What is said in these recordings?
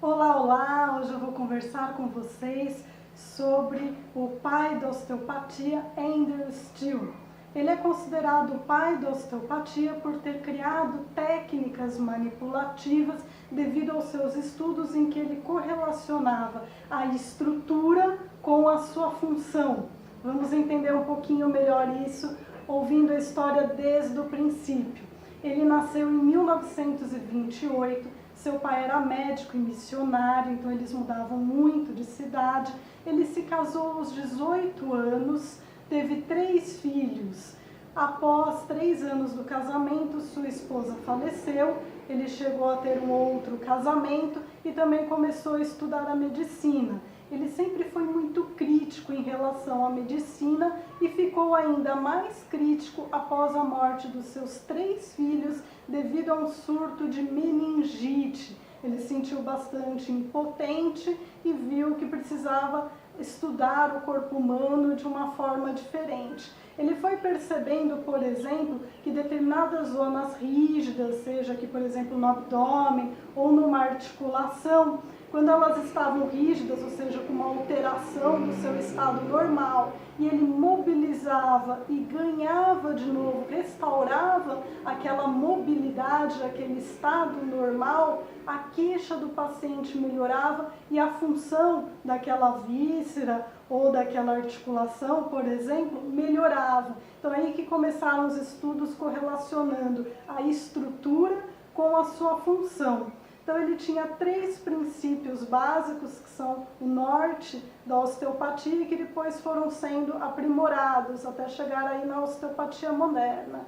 Olá, olá! Hoje eu vou conversar com vocês sobre o pai da osteopatia, Andrew Steele. Ele é considerado o pai da osteopatia por ter criado técnicas manipulativas devido aos seus estudos em que ele correlacionava a estrutura com a sua função. Vamos entender um pouquinho melhor isso ouvindo a história desde o princípio. Ele nasceu em 1928, seu pai era médico e missionário, então eles mudavam muito de cidade. Ele se casou aos 18 anos, teve 3 filhos. Após 3 anos do casamento, sua esposa faleceu, ele chegou a ter um outro casamento e também começou a estudar a medicina. Ele sempre foi muito crítico em relação à medicina e ficou ainda mais crítico após a morte dos seus 3 filhos devido a um surto de meningite. Ele se sentiu bastante impotente e viu que precisava estudar o corpo humano de uma forma diferente. Ele foi percebendo, por exemplo, que determinadas zonas rígidas, seja aqui, por exemplo, no abdômen ou numa articulação, quando elas estavam rígidas, ou seja, com uma alteração do seu estado normal, e ele mobilizava e ganhava de novo, restaurava aquela mobilidade, aquele estado normal, a queixa do paciente melhorava e a função daquela víscera ou daquela articulação, por exemplo, melhorava. Então é aí que começaram os estudos correlacionando a estrutura com a sua função. Então ele tinha 3 princípios básicos que são o norte da osteopatia e que depois foram sendo aprimorados até chegar aí na osteopatia moderna.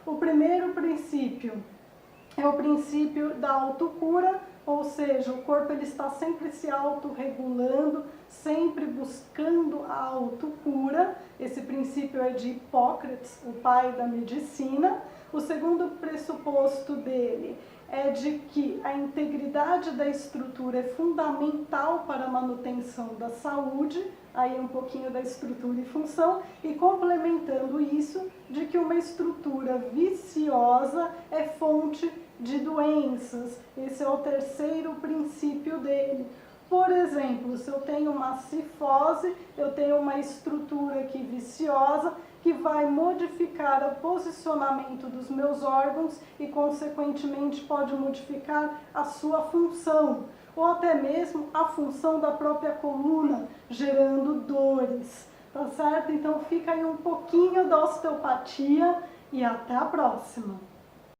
O primeiro princípio é o princípio da autocura, ou seja, o corpo ele está sempre se autorregulando, sempre buscando a autocura. Esse princípio é de Hipócrates, o pai da medicina. O segundo pressuposto dele é de que a integridade da estrutura é fundamental para a manutenção da saúde, aí um pouquinho da estrutura e função, e complementando isso, de que uma estrutura viciosa é fonte de doenças. Esse é o terceiro princípio dele. Por exemplo, se eu tenho uma cifose, eu tenho uma estrutura aqui viciosa que vai modificar o posicionamento dos meus órgãos e, consequentemente, pode modificar a sua função, ou até mesmo a função da própria coluna, gerando dores. Tá certo? Então fica aí um pouquinho da osteopatia e até a próxima!